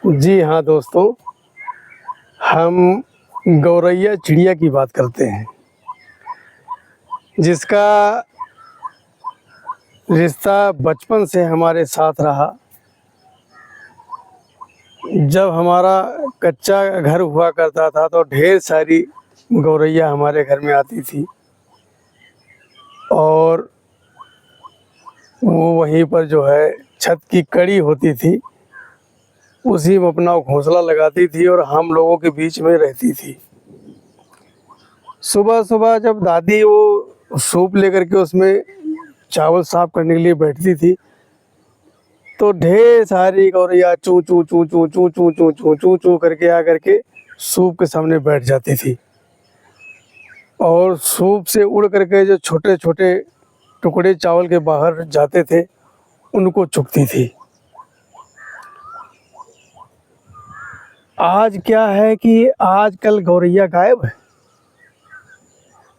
जी हाँ दोस्तों, हम गौरैया चिड़िया की बात करते हैं, जिसका रिश्ता बचपन से हमारे साथ रहा। जब हमारा कच्चा घर हुआ करता था तो ढेर सारी गौरैया हमारे घर में आती थी और वो वहीं पर जो है छत की कड़ी होती थी, उसी में अपना घोंसला लगाती थी और हम लोगों के बीच में रहती थी। सुबह सुबह जब दादी वो सूप लेकर के उसमें चावल साफ करने के लिए बैठती थी तो ढेर सारी गौरैया चू चू चू चू चू चू चू चू चू चू करके आकर के सूप के सामने बैठ जाती थी और सूप से उड़ करके जो छोटे छोटे टुकड़े चावल के बाहर जाते थे उनको चुगती थी। आज क्या है कि आजकल गौरैया गायब है।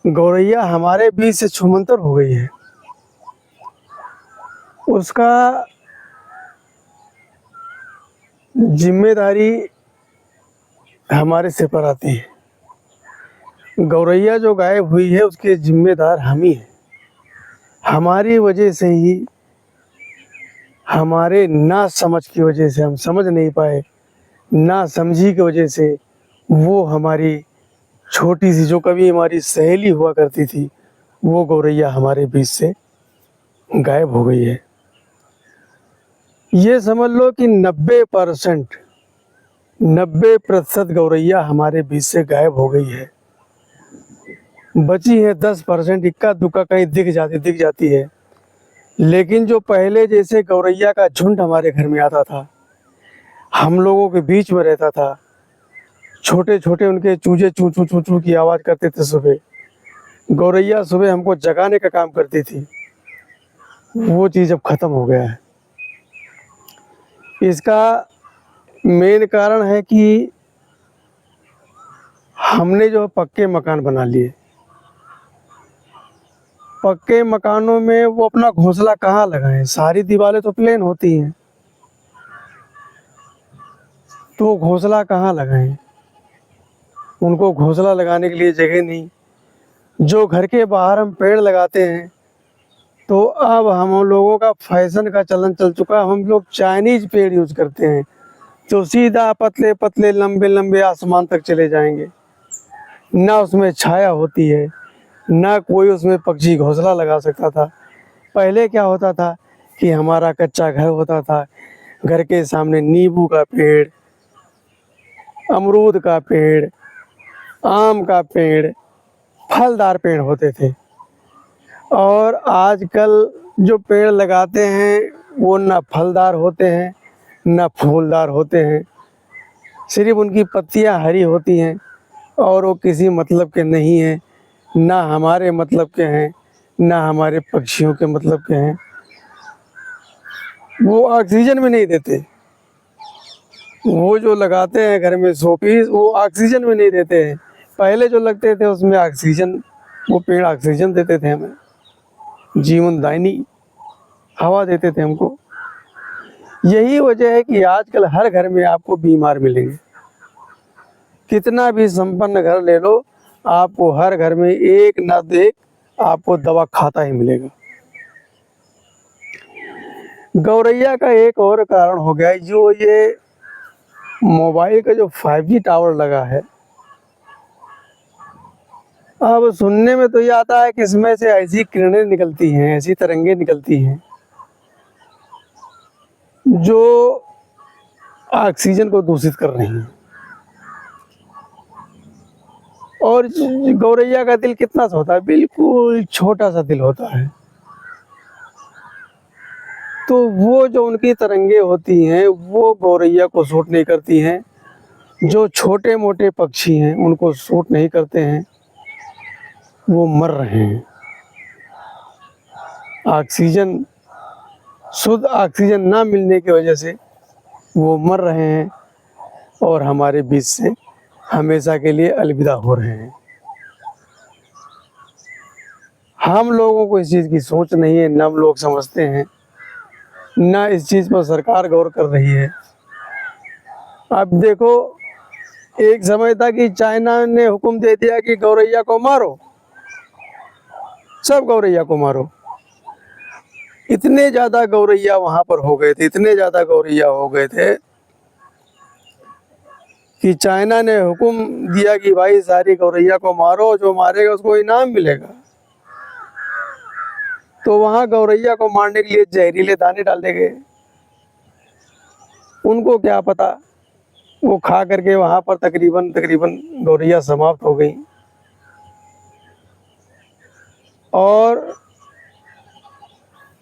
गौरैया हमारे बीच से छूमंतर हो गई है। उसका जिम्मेदारी हमारे सिर पर आती है। गौरैया जो गायब हुई है उसके जिम्मेदार हम ही हैं। हमारी वजह से ही, हमारे ना समझ की वजह से हम समझ नहीं पाए, ना समझी की वजह से वो हमारी छोटी सी जो कभी हमारी सहेली हुआ करती थी वो गौरैया हमारे बीच से गायब हो गई है। ये समझ लो कि 90% गौरैया हमारे बीच से गायब हो गई है। बची है 10%, इक्का दुक्का कहीं दिख जाती है। लेकिन जो पहले जैसे गौरैया का झुंड हमारे घर में आता था, हम लोगों के बीच में रहता था, छोटे छोटे उनके चूजे चू चू चू चू की आवाज़ करते थे सुबह, गौरैया सुबह हमको जगाने का काम करती थी, वो चीज़ अब ख़त्म हो गया है। इसका मेन कारण है कि हमने जो पक्के मकान बना लिए। पक्के मकानों में वो अपना घोंसला कहाँ लगाएं? सारी दीवारें तो प्लेन होती हैं, तो घोंसला कहाँ लगाएं? उनको घोंसला लगाने के लिए जगह नहीं। जो घर के बाहर हम पेड़ लगाते हैं, तो अब हम लोगों का फैशन का चलन चल चुका है, हम लोग चाइनीज पेड़ यूज़ करते हैं जो सीधा पतले पतले लंबे लंबे आसमान तक चले जाएंगे। ना उसमें छाया होती है, ना कोई उसमें पक्षी घोंसला लगा सकता था। पहले क्या होता था कि हमारा कच्चा घर होता था, घर के सामने नींबू का पेड़, अमरूद का पेड़, आम का पेड़, फलदार पेड़ होते थे। और आजकल जो पेड़ लगाते हैं वो ना फलदार होते हैं ना फूलदार होते हैं, सिर्फ उनकी पत्तियां हरी होती हैं और वो किसी मतलब के नहीं हैं, ना हमारे मतलब के हैं ना हमारे पक्षियों के मतलब के हैं। वो ऑक्सीजन भी नहीं देते। वो जो लगाते हैं घर में शोपीस, वो ऑक्सीजन भी नहीं देते हैं। पहले जो लगते थे उसमें ऑक्सीजन, वो पेड़ ऑक्सीजन देते थे हमें, जीवनदायिनी हवा देते थे हमको। यही वजह है कि आजकल हर घर में आपको बीमार मिलेंगे। कितना भी संपन्न घर ले लो, आपको हर घर में एक ना एक आपको दवा खाता ही मिलेगा। गौरैया का एक और कारण हो गया, जो ये मोबाइल का जो 5G टावर लगा है। अब सुनने में तो ये आता है कि इसमें से ऐसी किरणें निकलती हैं, ऐसी तरंगे निकलती हैं जो ऑक्सीजन को दूषित कर रही हैं। और गौरैया का दिल कितना सा होता है, बिल्कुल छोटा सा दिल होता है। तो वो जो उनकी तरंगे होती हैं वो गौरैया को सूट नहीं करती हैं। जो छोटे मोटे पक्षी हैं उनको सूट नहीं करते हैं, वो मर रहे हैं। ऑक्सीजन, शुद्ध ऑक्सीजन ना मिलने की वजह से वो मर रहे हैं और हमारे बीच से हमेशा के लिए अलविदा हो रहे हैं। हम लोगों को इस चीज़ की सोच नहीं है, ना हम लोग समझते हैं, ना इस चीज़ पर सरकार गौर कर रही है। अब देखो, एक समय था कि चाइना ने हुक्म दे दिया कि गौरैया को मारो, सब गौरैया को मारो। इतने ज़्यादा गौरैया वहाँ पर हो गए थे, इतने ज़्यादा गौरैया हो गए थे कि चाइना ने हुक्म दिया कि भाई सारी गौरैया को मारो, जो मारेगा उसको इनाम मिलेगा। तो वहाँ गौरैया को मारने के लिए जहरीले दाने डाले गए। उनको क्या पता, वो खा करके वहाँ पर तकरीबन तकरीबन गौरैया समाप्त हो गई। और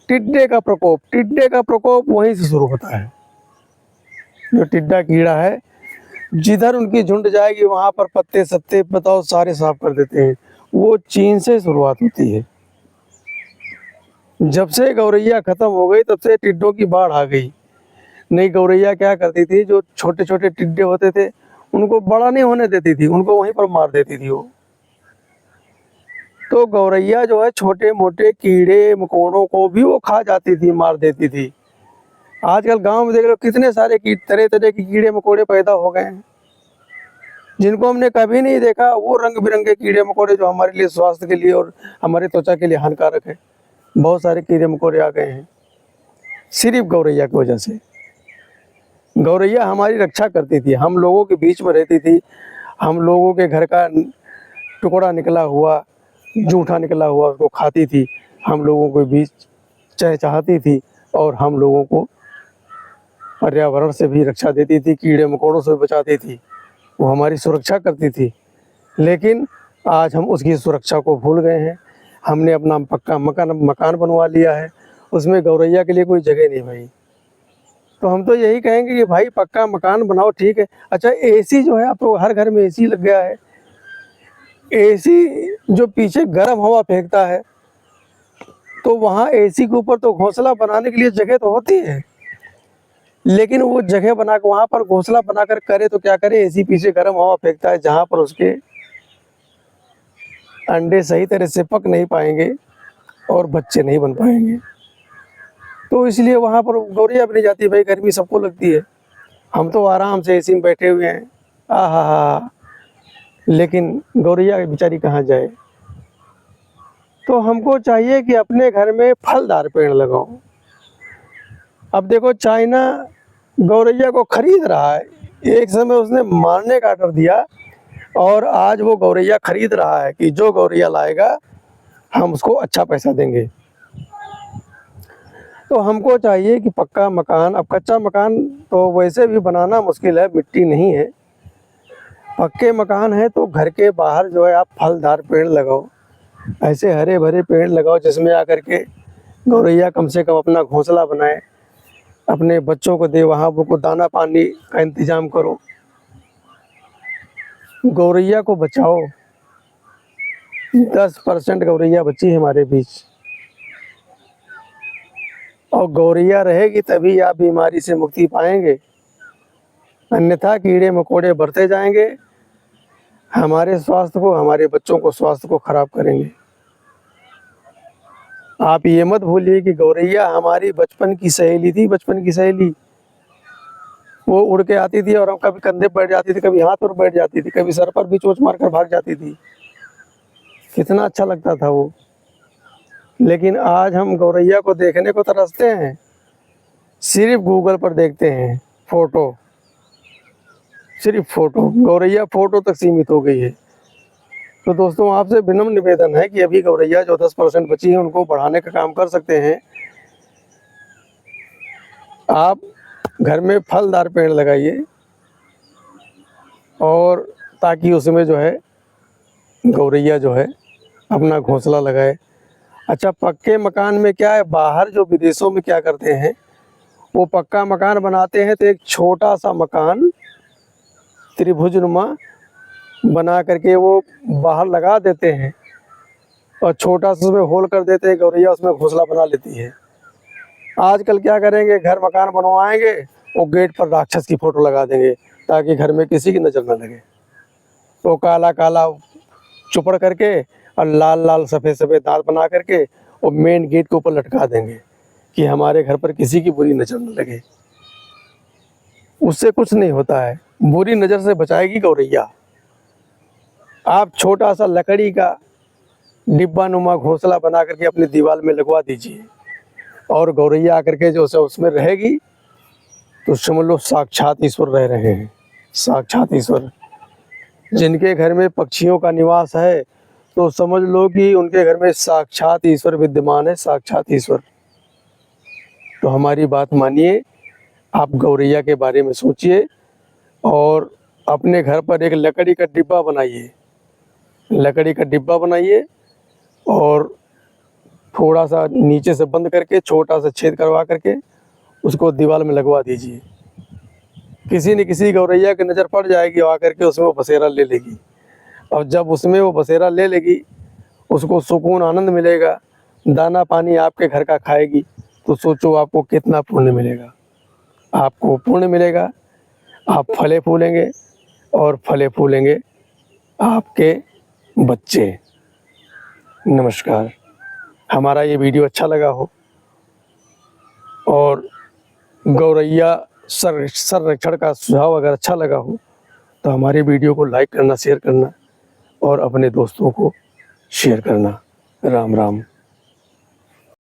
टिड्डे का प्रकोप वहीं से शुरू होता है। जो टिड्डा कीड़ा है, जिधर उनकी झुंड जाएगी वहाँ पर पत्ते सत्ते बताओ सारे साफ कर देते हैं। वो चीन से शुरुआत होती है। जब से गौरैया खत्म हो गई तब से टिड्डों की बाढ़ आ गई। नहीं, गौरैया क्या करती थी, जो छोटे छोटे टिड्डे होते थे उनको बड़ा नहीं होने देती थी, उनको वहीं पर मार देती थी वो। तो गौरैया जो है छोटे मोटे कीड़े मकोड़ों को भी वो खा जाती थी, मार देती थी। आजकल गांव में देख लो कितने सारे तरह तरह के कीड़े मकोड़े पैदा हो गए हैं, जिनको हमने कभी नहीं देखा। वो रंग बिरंगे कीड़े मकोड़े जो हमारे लिए स्वास्थ्य के लिए और हमारे त्वचा के लिए हानिकारक है। बहुत सारे कीड़े मकोड़े आ गए हैं सिर्फ गौरैया की वजह से। गौरैया हमारी रक्षा करती थी, हम लोगों के बीच में रहती थी। हम लोगों के घर का टुकड़ा निकला हुआ, जूठा निकला हुआ उसको खाती थी, हम लोगों के बीच चहचहाती थी और हम लोगों को पर्यावरण से भी रक्षा देती थी, कीड़े मकोड़ों से बचाती थी। वो हमारी सुरक्षा करती थी। लेकिन आज हम उसकी सुरक्षा को भूल गए हैं। हमने अपना पक्का मकान बनवा लिया है, उसमें गौरैया के लिए कोई जगह नहीं भाई। तो हम तो यही कहेंगे कि भाई पक्का मकान बनाओ, ठीक है। अच्छा, एसी जो है, अब तो हर घर में एसी लग गया है। एसी जो पीछे गर्म हवा फेंकता है, तो वहाँ एसी के ऊपर तो घोंसला बनाने के लिए जगह तो होती है, लेकिन वो जगह बना कर वहाँ पर घोंसला बनाकर करे तो क्या करे, एसी पीछे गर्म हवा फेंकता है जहाँ पर उसके अंडे सही तरह से पक नहीं पाएंगे और बच्चे नहीं बन पाएंगे। तो इसलिए वहाँ पर गौरैया भी नहीं जाती भाई, गर्मी सबको लगती है। हम तो आराम से एसी में बैठे हुए हैं, आहा, लेकिन गौरैया बेचारी कहाँ जाए। तो हमको चाहिए कि अपने घर में फलदार पेड़ लगाओ। अब देखो, चाइना गौरैया को खरीद रहा है। एक समय उसने मारने का ऑर्डर दिया और आज वो गौरैया खरीद रहा है कि जो गौरैया लाएगा हम उसको अच्छा पैसा देंगे। तो हमको चाहिए कि पक्का मकान, अब कच्चा मकान तो वैसे भी बनाना मुश्किल है, मिट्टी नहीं है। पक्के मकान है तो घर के बाहर जो है आप फलदार पेड़ लगाओ, ऐसे हरे भरे पेड़ लगाओ जिसमें आकर के गौरैया कम से कम अपना घोंसला बनाए, अपने बच्चों को दे, वहाँ उनको दाना पानी का इंतजाम करो। गौरैया को बचाओ। 10% गौरैया बची है हमारे बीच, और गौरैया रहेगी तभी आप बीमारी से मुक्ति पाएंगे, अन्यथा कीड़े मकोड़े बढ़ते जाएंगे, हमारे स्वास्थ्य को, हमारे बच्चों को स्वास्थ्य को खराब करेंगे। आप ये मत भूलिए कि गौरैया हमारी बचपन की सहेली थी, बचपन की सहेली। वो उड़ के आती थी और हम कभी कंधे पर बैठ जाती थी, कभी हाथ पर बैठ जाती थी, कभी सर पर भी चोंच मारकर भाग जाती थी। कितना अच्छा लगता था वो। लेकिन आज हम गौरैया को देखने को तरसते हैं, सिर्फ गूगल पर देखते हैं फोटो, सिर्फ फोटो, गौरैया फोटो तक सीमित हो गई है। तो दोस्तों, आपसे विनम्र निवेदन है कि अभी गौरैया जो 10% बची है उनको बढ़ाने का काम कर सकते हैं। आप घर में फलदार पेड़ लगाइए और ताकि उसमें जो है गौरैया जो है अपना घोंसला लगाए। अच्छा, पक्के मकान में क्या है, बाहर जो विदेशों में क्या करते हैं, वो पक्का मकान बनाते हैं तो एक छोटा सा मकान त्रिभुजनुमा बना करके वो बाहर लगा देते हैं और छोटा सा उसमें होल कर देते हैं, गौरैया उसमें घोंसला बना लेती है। आजकल क्या करेंगे, घर मकान बनवाएंगे, वो गेट पर राक्षस की फ़ोटो लगा देंगे ताकि घर में किसी की नज़र न लगे। तो काला काला चुपड़ करके और लाल लाल सफ़ेद सफ़ेद दांत बना करके वो मेन गेट के ऊपर लटका देंगे कि हमारे घर पर किसी की बुरी नज़र न लगे। उससे कुछ नहीं होता है, बुरी नज़र से बचाएगी गौरैया। आप छोटा सा लकड़ी का डिब्बा नुमा घोंसला बना करके अपनी दीवार में लगवा दीजिए, और गौरैया आकर के जो उसमें रहेगी तो समझ लो साक्षात ईश्वर रह रहे हैं, साक्षात ईश्वर। जिनके घर में पक्षियों का निवास है तो समझ लो कि उनके घर में साक्षात ईश्वर विद्यमान है, साक्षात ईश्वर। तो हमारी बात मानिए, आप गौरैया के बारे में सोचिए और अपने घर पर एक लकड़ी का डिब्बा बनाइए, लकड़ी का डिब्बा बनाइए और थोड़ा सा नीचे से बंद करके छोटा सा छेद करवा करके उसको दीवार में लगवा दीजिए। किसी न किसी गौरैया की नज़र पड़ जाएगी, आकर के उसमें वो बसेरा ले लेगी। और जब उसमें वो बसेरा ले लेगी, उसको सुकून आनंद मिलेगा, दाना पानी आपके घर का खाएगी, तो सोचो आपको कितना पुण्य मिलेगा। आपको पुण्य मिलेगा, आप फले फूलेंगे और फले फूलेंगे आपके बच्चे। नमस्कार। हमारा ये वीडियो अच्छा लगा हो और गौरैया संरक्षण का सुझाव अगर अच्छा लगा हो तो हमारे वीडियो को लाइक करना, शेयर करना और अपने दोस्तों को शेयर करना। राम राम।